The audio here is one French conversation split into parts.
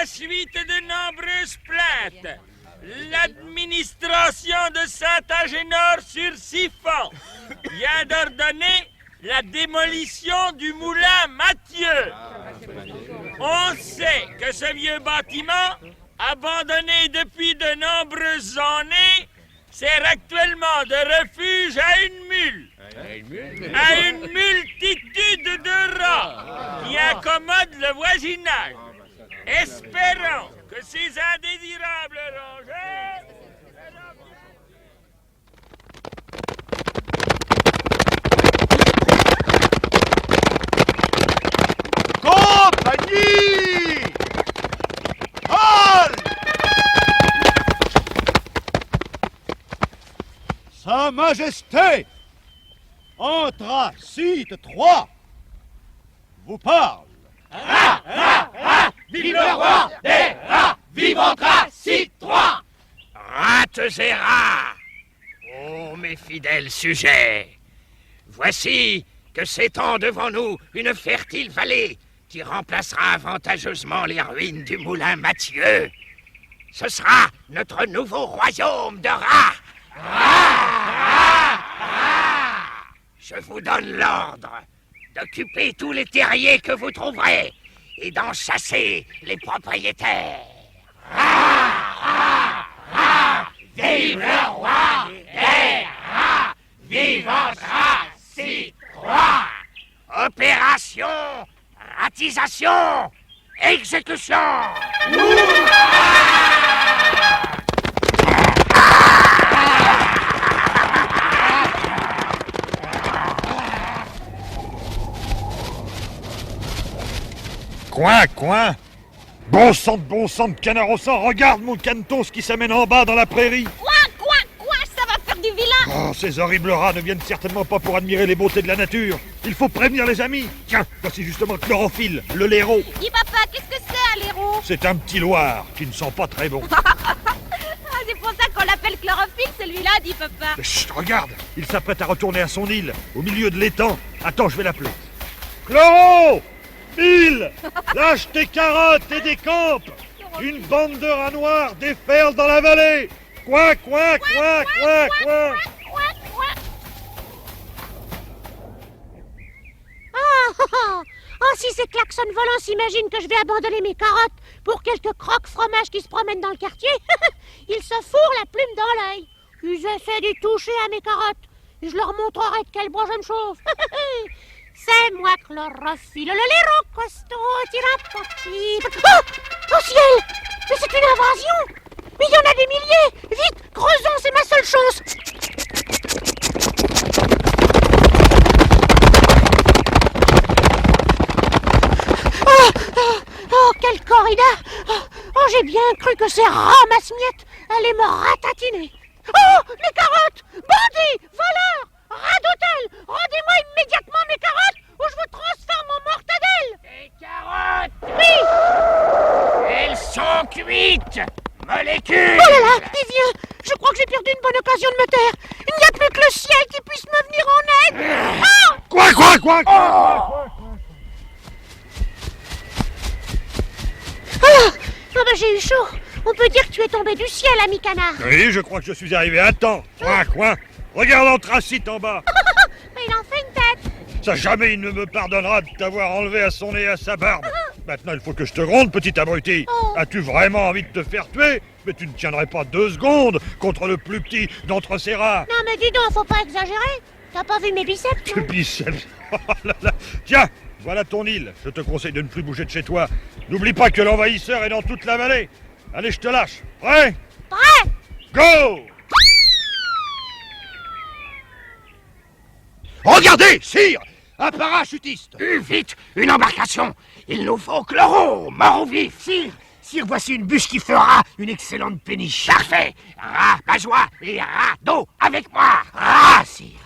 suite de nombreuses plaintes, l'administration de Saint-Agénor-sur-Siphon vient d'ordonner la démolition du moulin Mathieu. On sait que ce vieux bâtiment, abandonné depuis de nombreuses années, sert actuellement de refuge à une mule. À une multitude de rats qui incommodent le voisinage. Espérons que ces indésirables rongeurs... Compagnie! Halte! Sa Majesté, Anthracite 3, vous parle. Vive le roi des rats! Vive Anthracite 3! Rates et rats! Ô mes fidèles sujets, voici que s'étend devant nous une fertile vallée qui remplacera avantageusement les ruines du moulin Mathieu. Ce sera notre nouveau royaume de rats. Je vous donne l'ordre d'occuper tous les terriers que vous trouverez et d'en chasser les propriétaires. Vive le roi des rats! Vive Anthracite 3! Opération, ratisation, exécution. Coin. Bon sang de canard au sang, regarde mon cantos qui s'amène en bas dans la prairie. Quoi, ça va faire du vilain. Oh, ces horribles rats ne viennent certainement pas pour admirer les beautés de la nature. Il faut prévenir les amis. Tiens, voici justement Chlorophylle, le laireau. Dis papa, qu'est-ce que c'est un laireau? C'est un petit loir qui ne sent pas très bon. C'est pour ça qu'on l'appelle Chlorophylle celui-là, dit papa. Chut, regarde, il s'apprête à retourner à son île, au milieu de l'étang. Attends, je vais l'appeler. Chloro! Phil! Lâche tes carottes et décampe! Une bande de rats noirs déferle dans la vallée! Coin! Oh, si ces klaxons volants s'imaginent que je vais abandonner mes carottes pour quelques croque-fromage qui se promènent dans le quartier, ils se fourrent la plume dans l'œil. Ils essaient d'y toucher à mes carottes. Et je leur montrerai de quel bois je me chauffe. C'est moi, Chlorophylle, le laireau costaud, tirapoti. Oh ciel! Mais c'est une invasion! Mais il y en a des milliers! Vite, creusons, c'est ma seule chance! Oh, quel corridor! Oh, j'ai bien cru que ces ramasse-miettes allaient me ratatiner. Oh, mes carottes! Bandits! Voleurs! Rats d'hôtel! Rendez-moi immédiatement mes carottes ou je vous transforme en mortadelle! Les carottes! Oui! Elles sont cuites! Molécules! Oh là là, Vivien! Je crois que j'ai perdu une bonne occasion de me taire. Il n'y a plus que le ciel qui puisse me venir en aide! Ah! Quoi Oh bah j'ai eu chaud. On peut dire que tu es tombé du ciel, ami canard. Oui, je crois que je suis arrivé à temps. Coin. Regarde Anthracite en bas. Mais il en fait une tête. Ça, jamais il ne me pardonnera de t'avoir enlevé à son nez et à sa barbe. Maintenant, il faut que je te gronde, petit abruti. Oh. As-tu vraiment envie de te faire tuer? Mais tu ne tiendrais pas 2 secondes contre le plus petit d'entre ces rats. Non mais dis donc, faut pas exagérer. T'as pas vu mes biceps, Tu toi? biceps. Oh là là. Tiens, voilà ton île. Je te conseille de ne plus bouger de chez toi. N'oublie pas que l'envahisseur est dans toute la vallée. Allez, je te lâche. Prêt? Prêt! Go! Regardez, sire! Un parachutiste! Vite, une embarcation! Il nous faut Chloro, mort ou vif! Sire, voici une bûche qui fera une excellente péniche. Parfait! Rat, bajoie et rat d'eau avec moi! Ah, sire!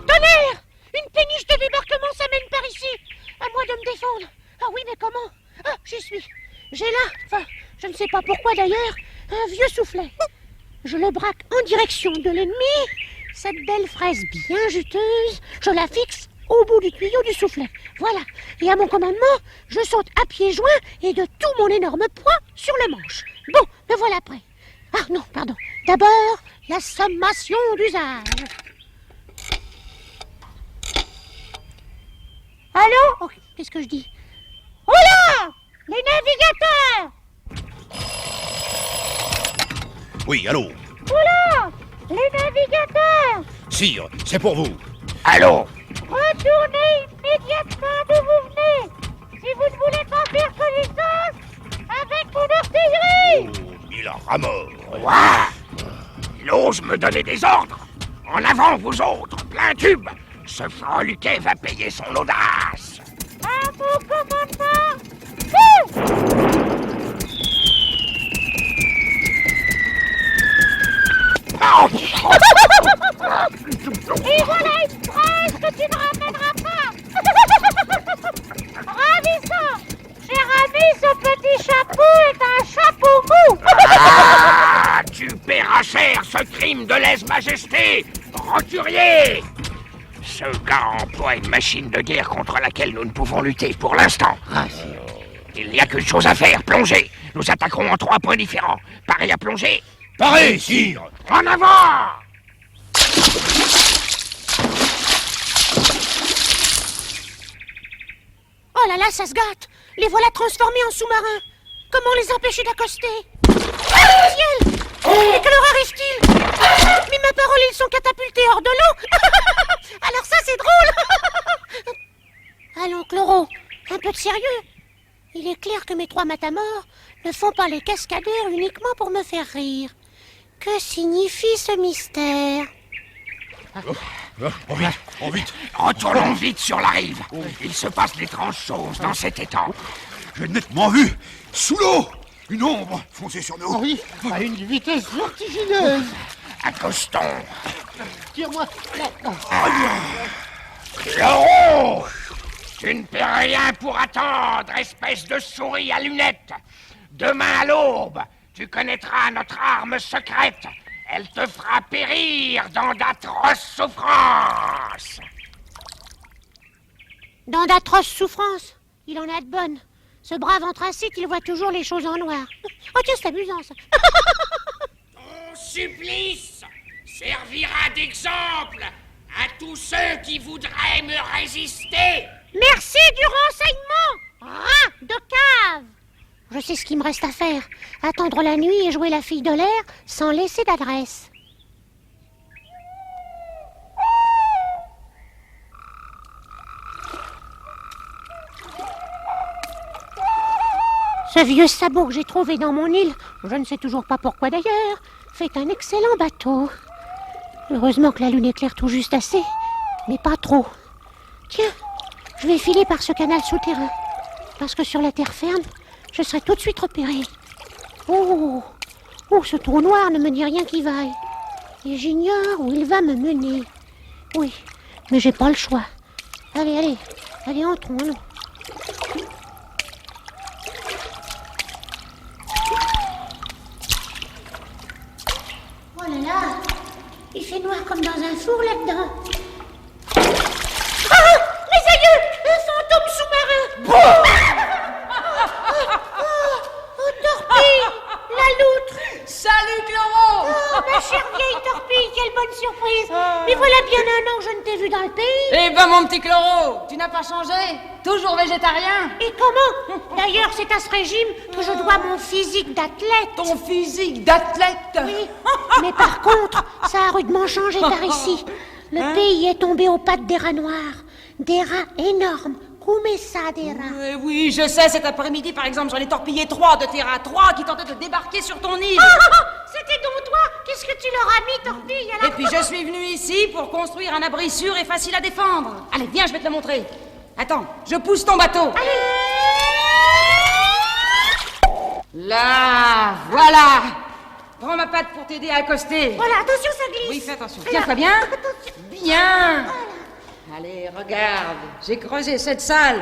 Tonnerre! Une péniche de débarquement s'amène par ici. À moi de me défendre. Ah oui, mais comment? Ah, j'y suis. J'ai là, enfin, je ne sais pas pourquoi d'ailleurs, un vieux soufflet. Je le braque en direction de l'ennemi. Cette belle fraise bien juteuse, je la fixe au bout du tuyau du soufflet. Voilà. Et à mon commandement, je saute à pieds joints et de tout mon énorme poids sur le manche. Bon, me voilà prêt. Ah non, pardon. D'abord, la sommation d'usage. Allô? Oh, qu'est-ce que je dis? Oh là! Les navigateurs! Oui, allô? Oula! Les navigateurs! Sire, c'est pour vous. Allô? Retournez immédiatement d'où vous venez! Si vous ne voulez pas faire connaissance avec mon artillerie! Oh, il a ramor. Ouah! Il ose me donner des ordres. En avant, vous autres, plein tube. Ce franc-luquet va payer son audace. À mon commandement! Fou! Et voilà une phrase que tu ne ramèneras pas! Ravissant! Cher ami, ce petit chapeau est un chapeau mou! Ah, tu paieras cher ce crime de lèse-majesté, roturier! Ce gars emploie une machine de guerre contre laquelle nous ne pouvons lutter pour l'instant. Il n'y a qu'une chose à faire, plonger. Nous attaquerons en 3 points différents. Pareil à plonger. Parez, sire. En avant! Oh là là, ça se gâte! Les voilà transformés en sous-marins! Comment les empêcher d'accoster? Ah, ciel! Mais que leur arrive-t-il? Mais ma parole, ils sont catapultés hors de l'eau! Alors ça, c'est drôle! Allons, Chloro, un peu de sérieux. Il est clair que mes 3 matamors ne font pas les cascadeurs uniquement pour me faire rire. Que signifie ce mystère? Oh, vite, oh, vite. Retournons vite sur la rive. Il se passe d'étranges choses dans cet étang. J'ai nettement vu, sous l'eau, une ombre foncer sur nous. Oui, à une vitesse vertigineuse. Accostons. Tire-moi. Chloro! Tu ne peux rien pour attendre, espèce de souris à lunettes. Demain à l'aube, tu connaîtras notre arme secrète. Elle te fera périr dans d'atroces souffrances. Dans d'atroces souffrances? Il en a de bonnes. Ce brave anthracite, il voit toujours les choses en noir. Oh tiens, c'est amusant ça. Ton supplice servira d'exemple à tous ceux qui voudraient me résister. Merci du renseignement, rat de cave. Je sais ce qu'il me reste à faire. Attendre la nuit et jouer la fille de l'air sans laisser d'adresse. Ce vieux sabot que j'ai trouvé dans mon île, je ne sais toujours pas pourquoi d'ailleurs, fait un excellent bateau. Heureusement que la lune éclaire tout juste assez, mais pas trop. Tiens, je vais filer par ce canal souterrain, parce que sur la terre ferme, je serai tout de suite repéré. Oh, ce trou noir ne me dit rien qui vaille. Et j'ignore où il va me mener. Oui, mais j'ai pas le choix. Allez, entrons. Oh là là, il fait noir comme dans un four là-dedans. Ah, mes aïeux, un fantôme sous-marin. Oh, Torpille, la loutre. Salut Chloro! Oh, ma chère vieille Torpille, quelle bonne surprise. Mais voilà bien 1 an que je ne t'ai vu dans le pays. Eh ben mon petit Chloro, tu n'as pas changé? Toujours végétarien? Et comment? D'ailleurs, c'est à ce régime que je dois mon physique d'athlète. Ton physique d'athlète? Oui, mais par contre, ça a rudement changé par ici. Le pays est tombé aux pattes des rats noirs. Des rats énormes. Comme ça, des rats. Oui, je sais, cet après-midi, par exemple, j'en ai torpillé 3 de tes rats. 3 qui tentaient de débarquer sur ton île. C'était donc toi? Qu'est-ce que tu leur as mis, Torpille, alors? Et puis je suis venu ici pour construire un abri sûr et facile à défendre. Allez, viens, je vais te le montrer. Attends, je pousse ton bateau. Allez. Là, voilà. Prends ma patte pour t'aider à accoster. Voilà, attention, ça glisse. Oui, fais attention. Voilà. Tiens-toi bien. Attention. Bien. Voilà. Allez, regarde, j'ai creusé cette salle.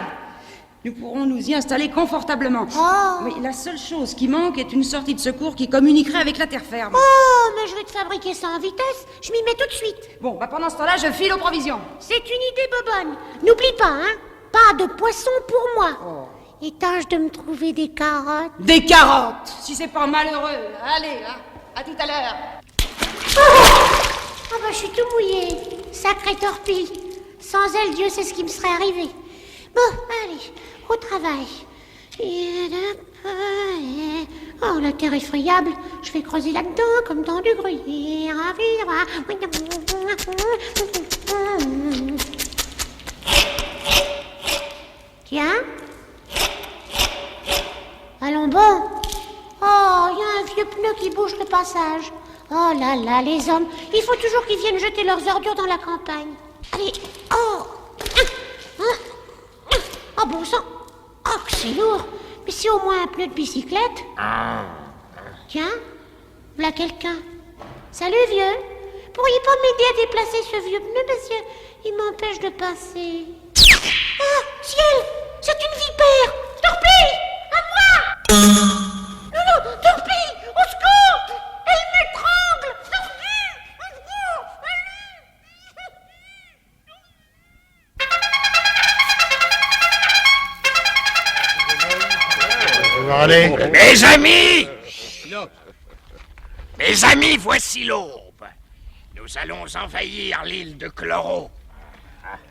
Nous pourrons nous y installer confortablement. Oh. Oui, la seule chose qui manque est une sortie de secours qui communiquerait avec la terre ferme. Oh, mais je vais te fabriquer ça en vitesse. Je m'y mets tout de suite. Bon, pendant ce temps-là, je file aux provisions. C'est une idée bobonne. N'oublie pas, hein. Pas de poisson pour moi. Oh. Et tâche de me trouver des carottes. Des carottes, si c'est pas malheureux. Allez, hein, à tout à l'heure. Ah bah je suis tout mouillée. Sacrée torpille. Sans elle, Dieu sait ce qui me serait arrivé. Bon, allez, au travail. Oh, la terre est friable. Je vais creuser là-dedans comme dans du gruyère. Tiens. Allons bon. Oh, il y a un vieux pneu qui bouge le passage. Oh là là, les hommes, il faut toujours qu'ils viennent jeter leurs ordures dans la campagne. Allez, oh. Oh bon sang. Oh, que c'est lourd. Mais c'est au moins un pneu de bicyclette. Tiens, voilà quelqu'un. Salut, vieux. Pourriez pas m'aider à déplacer ce vieux pneu parce qu'il m'empêche de passer. Ah, ciel, c'est une vipère. Torpille, à moi. Non, Torpille, au secours. Elle m'étrangle. Torpille, au secours. Allez. Mes amis, voici l'aube. Nous allons envahir l'île de Chloro.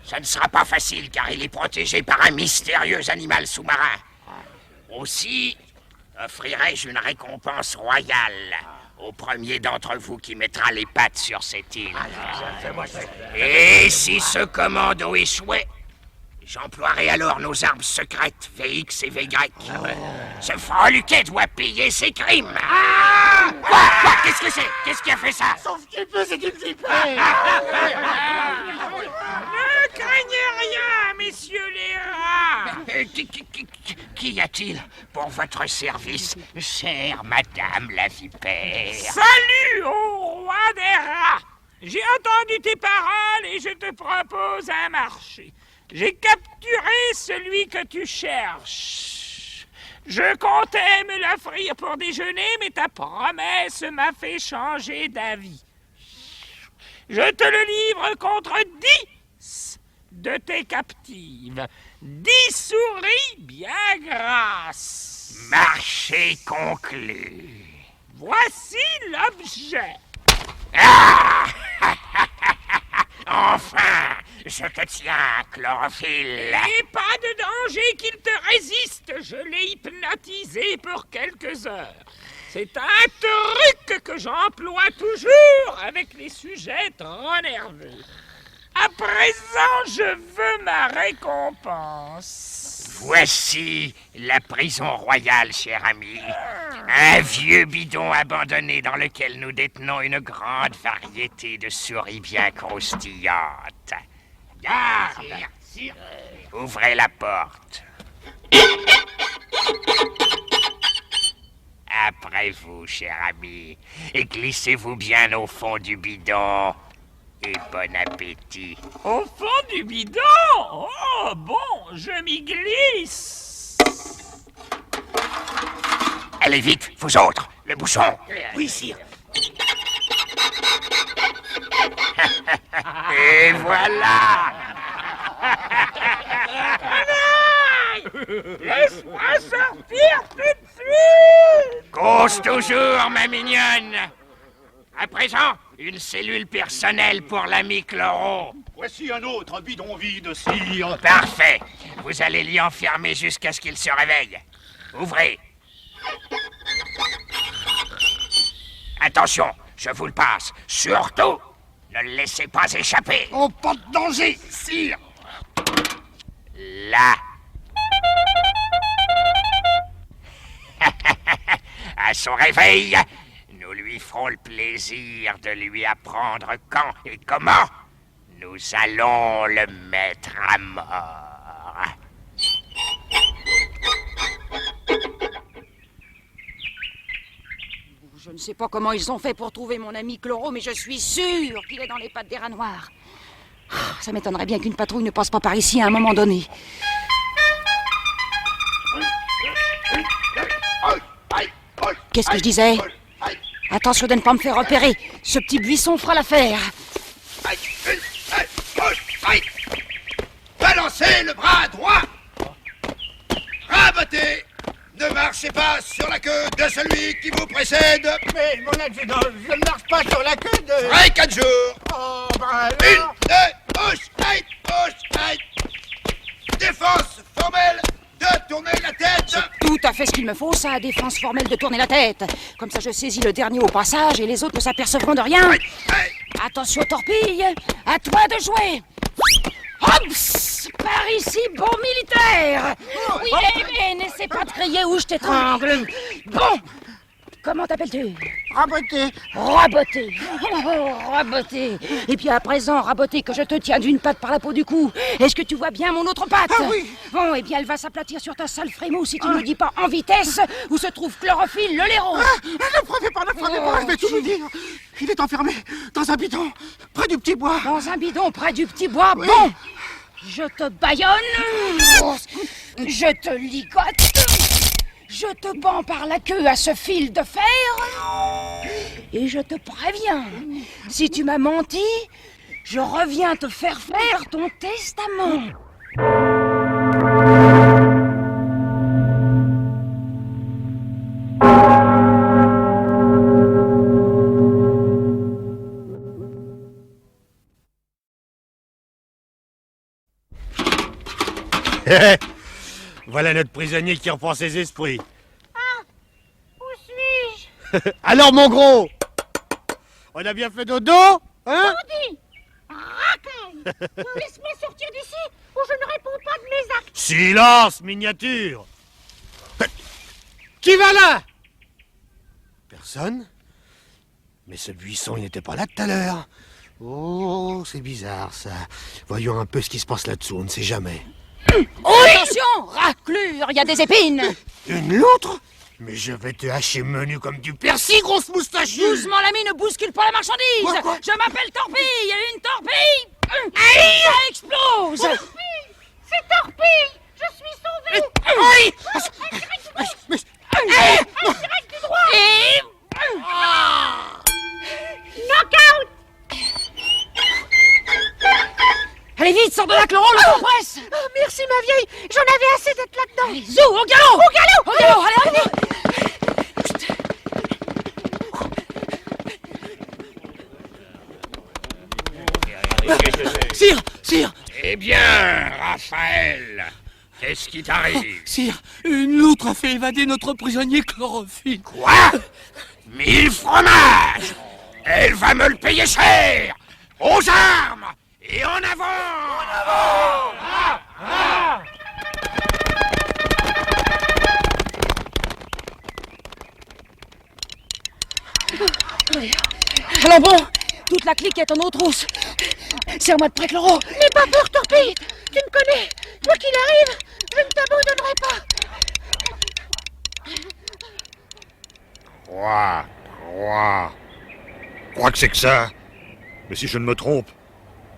Ça ne sera pas facile car il est protégé par un mystérieux animal sous-marin. Aussi, offrirai-je une récompense royale au premier d'entre vous qui mettra les pattes sur cette île. Et si ce commando échouait, j'emploierai alors nos armes secrètes, VX et VY. Ce Freluquet doit payer ses crimes. Quoi? Qu'est-ce que c'est? Qu'est-ce qui a fait ça? Sauf qu'il peut, c'est une vipère. Ne craignez rien, messieurs les rats. Qu'y a-t-il pour votre service, chère Madame la Vipère? Salut au roi des rats. J'ai entendu tes paroles et je te propose un marché. J'ai capturé celui que tu cherches. Je comptais me l'offrir pour déjeuner, mais ta promesse m'a fait changer d'avis. Je te le livre contre 10 de tes captives. 10 souris bien grasses. Marché conclu. Voici l'objet. Ah! Enfin, je te tiens, Chlorophylle. Et pas de danger qu'il te résiste. Je l'ai hypnotisé pour quelques heures. C'est un truc que j'emploie toujours avec les sujets trop nerveux. À présent, je veux ma récompense. Voici la prison royale, cher ami. Un vieux bidon abandonné dans lequel nous détenons une grande variété de souris bien croustillantes. Garde! Ouvrez la porte. Après vous, cher ami, et glissez-vous bien au fond du bidon. Et bon appétit. Au fond du bidon? Oh, bon, je m'y glisse. Allez vite, vous autres, le bouchon. Oui, sire. Et voilà. Laisse-moi sortir tout de suite. Cause toujours, ma mignonne. À présent, une cellule personnelle pour l'ami Chloro. Voici un autre bidon vide, sire. Parfait. Vous allez l'y enfermer jusqu'à ce qu'il se réveille. Ouvrez. Attention, je vous le passe. Surtout, ne le laissez pas échapper. Oh, pas de danger, sire. Là. À son réveil, nous lui ferons le plaisir de lui apprendre quand et comment nous allons le mettre à mort. Je ne sais pas comment ils ont fait pour trouver mon ami Chloro, mais je suis sûre qu'il est dans les pattes des rats noirs. Ça m'étonnerait bien qu'une patrouille ne passe pas par ici à un moment donné. Qu'est-ce que je disais? Attention de ne pas me faire repérer. Ce petit buisson fera l'affaire. Balancez le bras droit. Rabotez. Ne marchez pas sur la queue de celui qui vous précède. Mais mon adjudant, je ne marche pas sur la queue de... Vrai 4 jours. Oh, bah Une, alors... deux, push. Défense formelle de tourner la tête. Tout à fait ce qu'il me faut, ça, défense formelle de tourner la tête. Comme ça, je saisis le dernier au passage et les autres ne s'apercevront de rien. Attention, torpille. À toi de jouer. Hops! Par ici, bon militaire! Oui, mais n'essaie pas de crier ou je t'étrangle. Bon! Comment t'appelles-tu? Raboté. Raboté. Oh, raboté. Et puis à présent, raboté, que je te tiens d'une patte par la peau du cou. Est-ce que tu vois bien mon autre patte? Ah oui. Bon, eh bien, elle va s'aplatir sur ta sale frémousse si tu ne me dis pas en vitesse où se trouve Chlorophylle le lairon. Ne frappez pas, je vais tout vous dire. Il est enfermé dans un bidon, près du petit bois. Dans un bidon près du petit bois. Oui. Bon, je te bâillonne. Je te ligote. Je te bends par la queue à ce fil de fer. Et je te préviens, si tu m'as menti, je reviens te faire faire ton testament. Voilà notre prisonnier qui reprend ses esprits. Ah, où suis-je? Alors, mon gros, on a bien fait dodo, hein? Bandit! Racaille! Laisse-moi sortir d'ici ou je ne réponds pas de mes actes. Silence, miniature. Qui va là? Personne? Mais ce buisson, il n'était pas là tout à l'heure. Oh, c'est bizarre, ça. Voyons un peu ce qui se passe là-dessous, on ne sait jamais. Attention, raclure, il y a des épines. Une loutre? Mais je vais te hacher menu comme du persil, grosse moustachue. Doucement, l'ami, ne bouscule pas la marchandise. Quoi Je m'appelle Torpille, une torpille. Ça explose. C'est Torpille! Je suis sauvée! Direct du droit! Et... Knockout! Allez vite, sors de là, Chloro, le compresse. Oh, merci ma vieille, j'en avais assez d'être là-dedans. Allez, zou, au galop. Au galop. Au galop, allez, allez. Sire, Eh bien, Raphaël, qu'est-ce qui t'arrive? sire, une loutre a fait évader notre prisonnier Chlorophylle. Quoi? 1000 fromages! Elle va me le payer cher! Aux armes! Et en avant! En avant! Alors bon, toute la clique est en eau trousse. Serre-moi de près, Chloro. N'aie pas peur, Torpille. Tu me connais. Quoi qu'il arrive, je ne t'abandonnerai pas. Quoi que c'est que ça? Mais si je ne me trompe,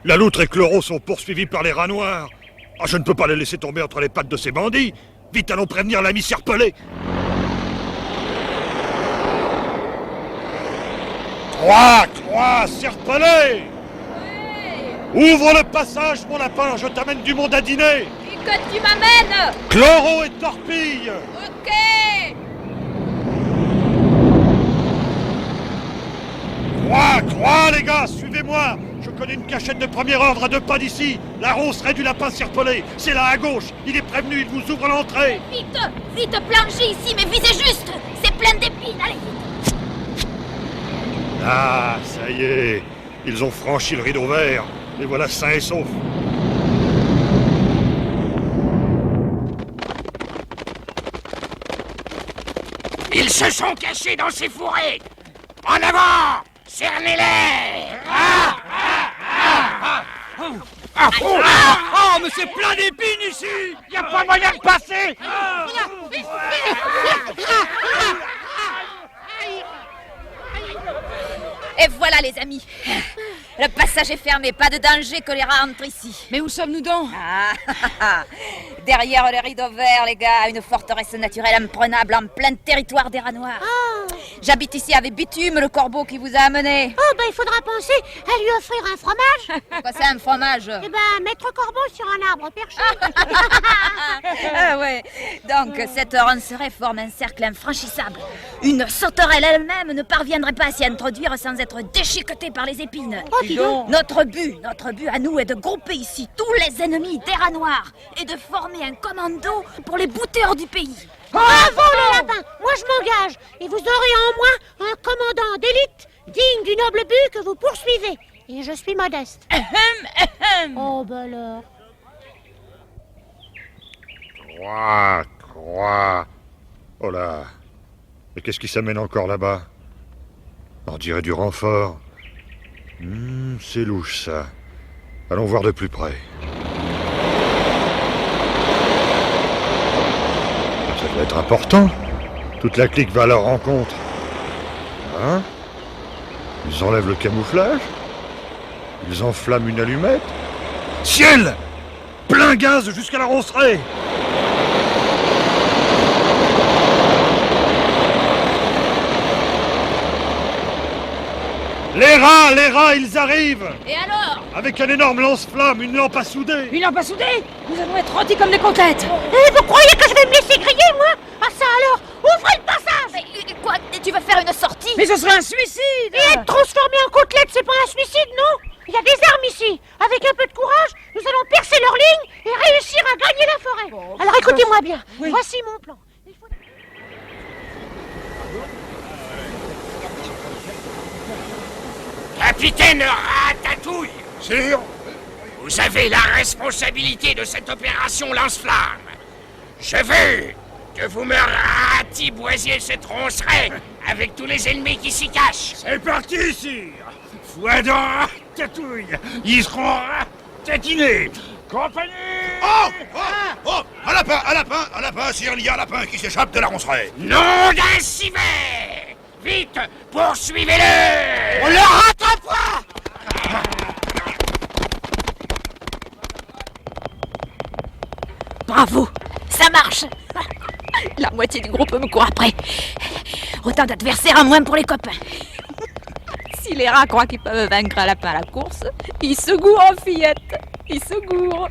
la loutre et Chloro sont poursuivis par les rats noirs. Ah, je ne peux pas les laisser tomber entre les pattes de ces bandits. Vite, allons prévenir l'ami Serpelé. 3, Serpelé! Ouvre le passage, mon lapin, je t'amène du monde à dîner. Et que tu m'amènes. Chloro et Torpille. Ok. 3, les gars, suivez-moi. Je connais une cachette de premier ordre à 2 pas d'ici. La roserie du lapin Serpelé. C'est là à gauche. Il est prévenu, il vous ouvre l'entrée. Vite, planchez ici, mais visez juste. C'est plein d'épines, allez vite. Ah, ça y est. Ils ont franchi le rideau vert. Les voilà sains et saufs. Ils se sont cachés dans ces fourrés! En avant! Cernez-les! Oh, mais c'est plein d'épines ici. Y a pas moyen de passer! Et voilà, les amis. Le passage est fermé, pas de danger que les rats entrent ici. Mais où sommes-nous donc? Derrière les rideaux verts, les gars, une forteresse naturelle imprenable en plein territoire des rats noirs. Oh. J'habite ici avec Bitume, le corbeau qui vous a amené. Oh, ben il faudra penser à lui offrir un fromage. Quoi, c'est un fromage? Eh ben, maître corbeau sur un arbre perché. Ah ouais. Donc, cette roncerie forme un cercle infranchissable. Une sauterelle elle-même ne parviendrait pas à s'y introduire sans être déchiquetée par les épines. Oh, dis donc. Notre but à nous est de grouper ici tous les ennemis des rats noirs et de former un commando pour les bouter hors du pays. Bravo le lapin. Moi je m'engage. Et vous aurez en moi un commandant d'élite digne du noble but que vous poursuivez. Et je suis modeste. Oh, ben alors. Croix. Oh là. Mais qu'est-ce qui s'amène encore là-bas? On dirait du renfort. C'est louche ça. Allons voir de plus près. Ça doit être important. Toute la clique va à leur rencontre. Hein? Ils enlèvent le camouflage? Ils enflamment une allumette? Ciel! Plein gaz jusqu'à la ronceraie! Les rats, ils arrivent! Et alors? Avec un énorme lance-flamme, une lampe à souder! Une lampe à souder? Nous allons être rôtis comme des côtelettes. Et vous croyez que je vais me laisser griller, moi? Ah ça alors, ouvrez le passage! Mais, quoi? Tu veux faire une sortie? Mais ce serait un suicide! Et être transformé en côtelette, c'est pas un suicide, non? Il y a des armes ici. Avec un peu de courage, nous allons percer leur ligne et réussir à gagner la forêt. Alors écoutez-moi bien, voici mon plan. Capitaine Ratatouille, Sire, vous avez la responsabilité de cette opération lance-flamme. Je veux que vous me ratiboisiez cette roncerie avec tous les ennemis qui s'y cachent. C'est parti, sire! Foi de Ratatouille! Ils seront tatinés! Compagnie! Oh, un lapin, sire, il y a un lapin qui s'échappe de la roncerie. Nom d'un civet! Vite, poursuivez-le! On le rattrapera! Bravo, ça marche. La moitié du groupe me court après. Autant d'adversaires en moins pour les copains. Si les rats croient qu'ils peuvent vaincre un lapin à la course, ils se gourent en fillette. Ils se gourent.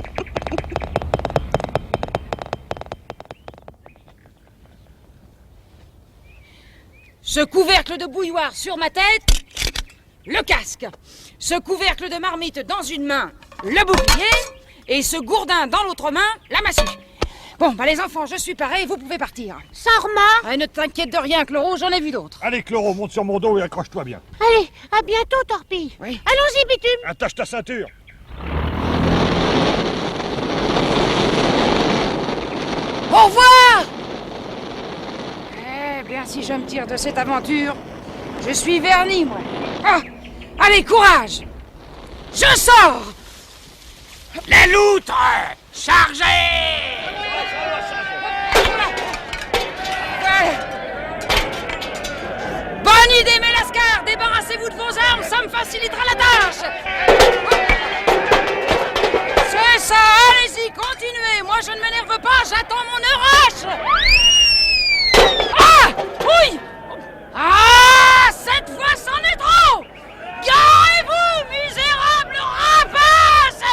Ce couvercle de bouilloire sur ma tête, le casque. Ce couvercle de marmite dans une main, le bouclier. Et ce gourdin dans l'autre main, la massue. Bon, bah les enfants, je suis paré, vous pouvez partir. Sans remords. Ne t'inquiète de rien, Chloro, j'en ai vu d'autres. Allez, Chloro, monte sur mon dos et accroche-toi bien. Allez, à bientôt, Torpille. Oui. Allons-y, Bitume. Attache ta ceinture. Au revoir! Eh bien, si je me tire de cette aventure, je suis verni, moi. Ah, allez, courage! Je sors! Les loutres! Chargez! Bonne idée, mes lascars! Débarrassez-vous de vos armes, ça me facilitera la tâche! C'est ça, allez-y, continuez! Moi, je ne m'énerve pas, j'attends mon heure H! Ah! Oui! Ah! Cette fois, c'en est trop! Garez-vous, misérable rapace!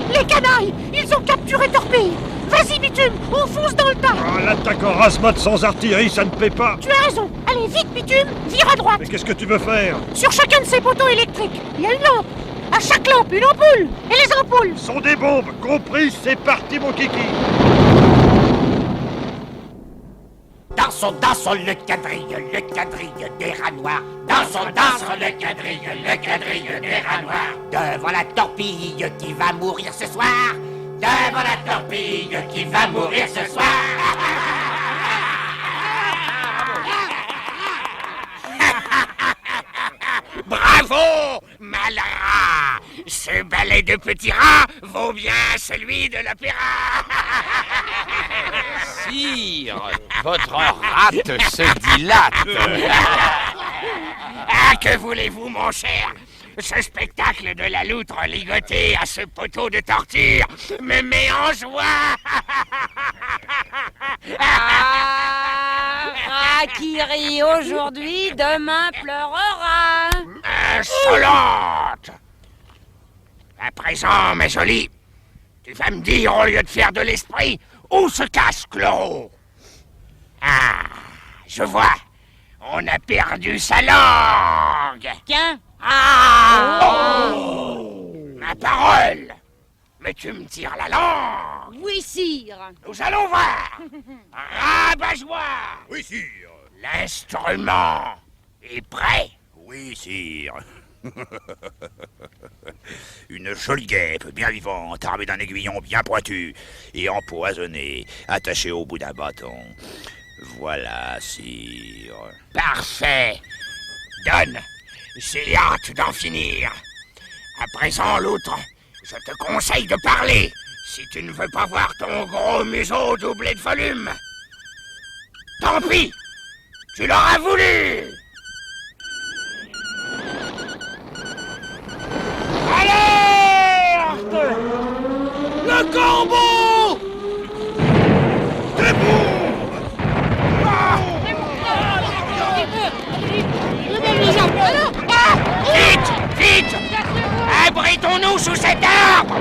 Les canailles, ils ont capturé Torpille. Vas-y, Bitume, on fonce dans le tas. Ah, l'attaque en rase-mat sans artillerie, ça ne paie pas. Tu as raison. Allez, vite, Bitume, vire à droite. Mais qu'est-ce que tu veux faire? Sur chacun de ces poteaux électriques, il y a une lampe. À chaque lampe, une ampoule. Et les ampoules Sont des bombes, compris, c'est parti, mon kiki. Dansons le quadrille des rats noirs. Dansons le quadrille des rats noirs. Devant la torpille qui va mourir ce soir. Devant la torpille qui va mourir ce soir. Bravo, malrat! Ce ballet de petits rats vaut bien celui de l'opéra. Sire, votre rate se dilate. Ah, que voulez-vous, mon cher? Ce spectacle de la loutre ligotée à ce poteau de torture me met en joie. Rat qui rit aujourd'hui, demain pleurera. Insolente! À présent, mes jolis, tu vas me dire, au lieu de faire de l'esprit, où se cache Chloro? Ah, je vois, on a perdu sa langue. Tiens. Ma parole! Mais tu me tires la langue! Oui, sire. Nous allons voir! Rabat-joie! Oui, sire. L'instrument est prêt? Oui, sire. Une jolie guêpe bien vivante, armée d'un aiguillon bien pointu et empoisonnée, attachée au bout d'un bâton. Voilà, sire. Parfait! Donne! J'ai hâte d'en finir. À présent, l'autre, je te conseille de parler, si tu ne veux pas voir ton gros museau doublé de volume. Tant pis, tu l'auras voulu. Alerte! Le corbeau! Debout! Vite! Vite! Abritons-nous sous cet arbre!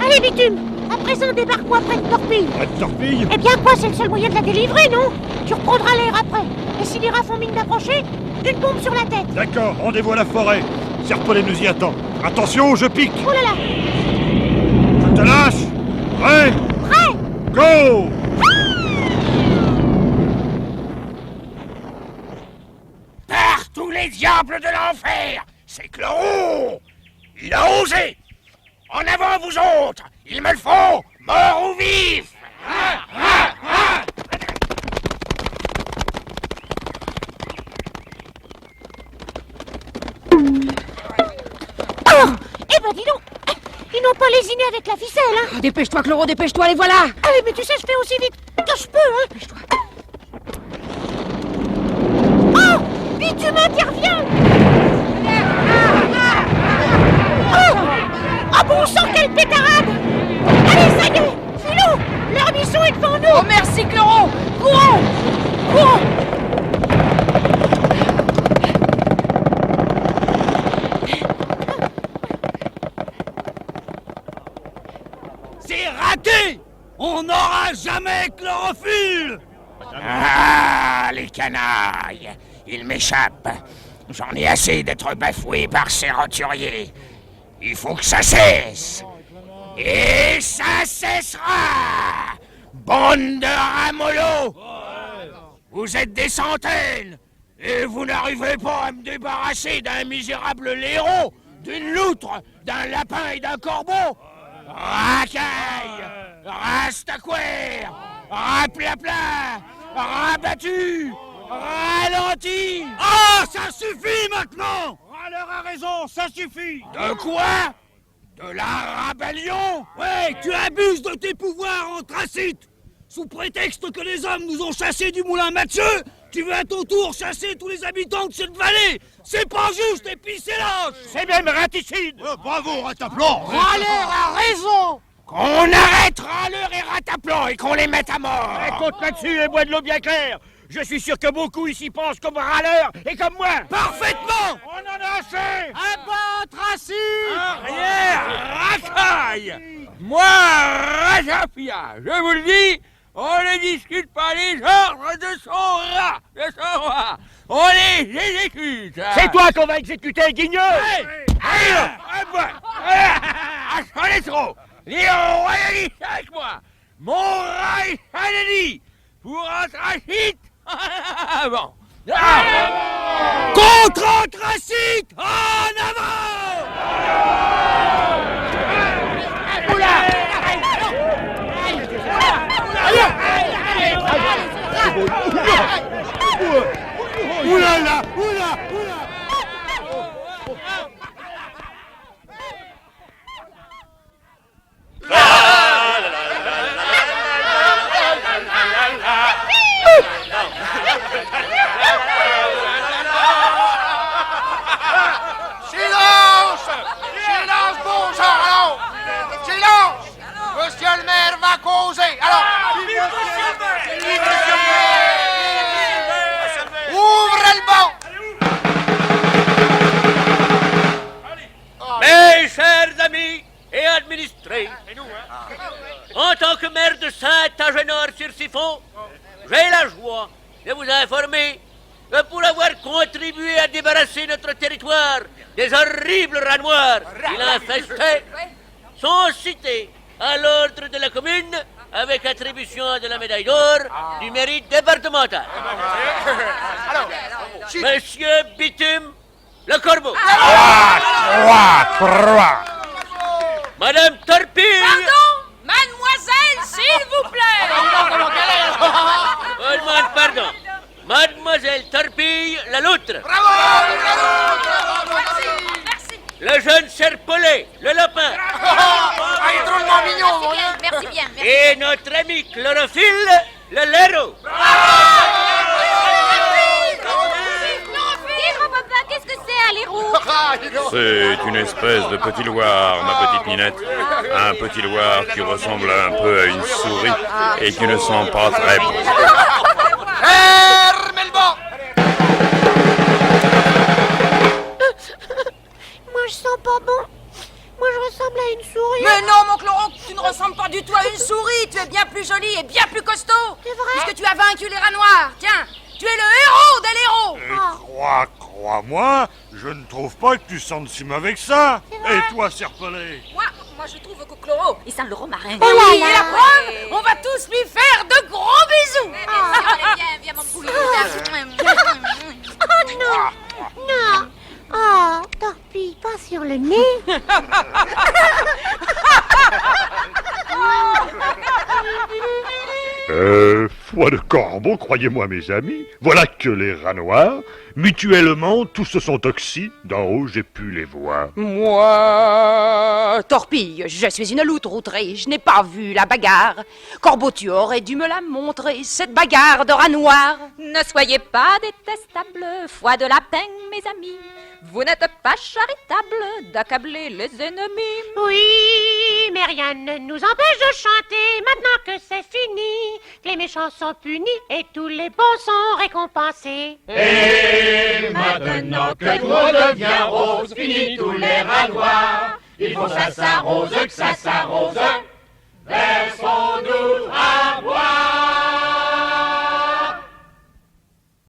Allez, Bitume! À présent, débarque-moi près de Torpille. Pas de torpille? Eh bien quoi, c'est le seul moyen de la délivrer, non? Tu reprendras l'air après. Et si les rats font mine d'approcher, une bombe sur la tête. D'accord, rendez-vous à la forêt. Serpolet nous y attend. Attention, je pique. Oh là là! Je te lâche. Prêt? Prêt! Go! Par tous les diables de l'enfer! C'est Chloro! Il a osé! En avant, vous autres! Il me le faut! Mort ou vif! Oh! Eh ben dis donc! Ils n'ont pas lésiné avec la ficelle, hein? Dépêche-toi, Chloro, dépêche-toi, les voilà. Allez, mais tu sais, je fais aussi vite que je peux, hein? Dépêche-toi. Oh! Bitume intervient! Oh! Ah bon sang, quelle pétarade! Allez, ça y est! Filou! Leur mission est devant nous! Oh, merci, Chloro. Courons. Courons. C'est raté! On n'aura jamais chlorophylle! Ah, les canailles! Ils m'échappent! J'en ai assez d'être bafoué par ces roturiers! Il faut que ça cesse! Et ça cessera! Bande de ramollos! Vous êtes des centaines! Et vous n'arrivez pas à me débarrasser d'un misérable blaireau, d'une loutre, d'un lapin et d'un corbeau! Racaille! Rastaquer! Raplapla! Rabattu! Ralenti! Ah, ça suffit maintenant! Râleur a raison, ça suffit. De quoi? De la rébellion? Ouais, tu abuses de tes pouvoirs anthracite! Sous prétexte que les hommes nous ont chassés du moulin Mathieu, tu veux à ton tour chasser tous les habitants de cette vallée! C'est pas juste et puis c'est lâche! C'est même raticide! Bravo, Rataplan! Râleur a raison! Qu'on arrête Râleur et Rataplan et qu'on les mette à mort! Compte là-dessus et bois de l'eau bien claire. Je suis sûr que beaucoup ici pensent comme Râleur et comme moi. Parfaitement! On en a assez. Abattre assis! Arrière, racaille. Moi, Ratapia, je vous le dis, on ne discute pas les ordres de son rat, de son roi. On les exécute. C'est toi qu'on va exécuter, guignol. J'en ai trop. Les royalistes avec moi. Mon rat est Chaneli. Pour anthracite. Bon. Contre anthracite! En avant! fond, j'ai la joie de vous informer que pour avoir contribué à débarrasser notre territoire des horribles rats noirs qui l'infestaient, sont cités à l'ordre de la commune avec attribution de la médaille d'or du mérite départemental. Monsieur Bitume Le Corbeau. Madame Torpille. Pardon, mademoiselle, s'il vous plaît. Je demande pardon. Mademoiselle Torpille La Loutre. Merci. Le jeune Serpolet, le Lapin. Il est drôlement mignon, mon gars. Merci bien, merci. Et notre ami Chlorophylle, le Léro. Dis-moi, papa, qu'est-ce que c'est, un lérou? C'est une espèce de petit loir, ma petite Ninette. Un petit loir qui ressemble un peu à une souris et qui ne sent pas très bon. Fermez le banc. Moi, je sens pas bon. Moi, je ressemble à une souris. Mais non, mon Chloro, tu ne ressembles pas du tout à une souris. Tu es bien plus jolie et bien plus costaud. C'est vrai? Puisque tu as vaincu les rats noirs. Tiens, tu es le héros des héros. Crois-moi, je ne trouve pas que tu sentes si mauvais que ça. Et toi, Serpolet? Moi, je trouve que Chloro, Il sent le romarin. et oui, et la preuve, on va tous lui faire de gros bisous. Allez, viens, mon poulet. Oh non! Non! Oh, Torpille, pas sur le nez. Foi de corbeau, croyez-moi mes amis, voilà que les rats noirs, mutuellement, tous se sont toxis, d'en haut j'ai pu les voir. Moi, Torpille, je suis une loutre outrée, je n'ai pas vu la bagarre. Corbeau, tu aurais dû me la montrer, cette bagarre de rats noirs. Ne soyez pas détestables, foi de lapin, mes amis. Vous n'êtes pas charitable d'accabler les ennemis. Oui, mais rien ne nous empêche de chanter maintenant que c'est fini. Les méchants sont punis et tous les bons sont récompensés. Et maintenant que tout devient rose, fini tous les rats noirs. Il faut que ça s'arrose, versons-nous à boire.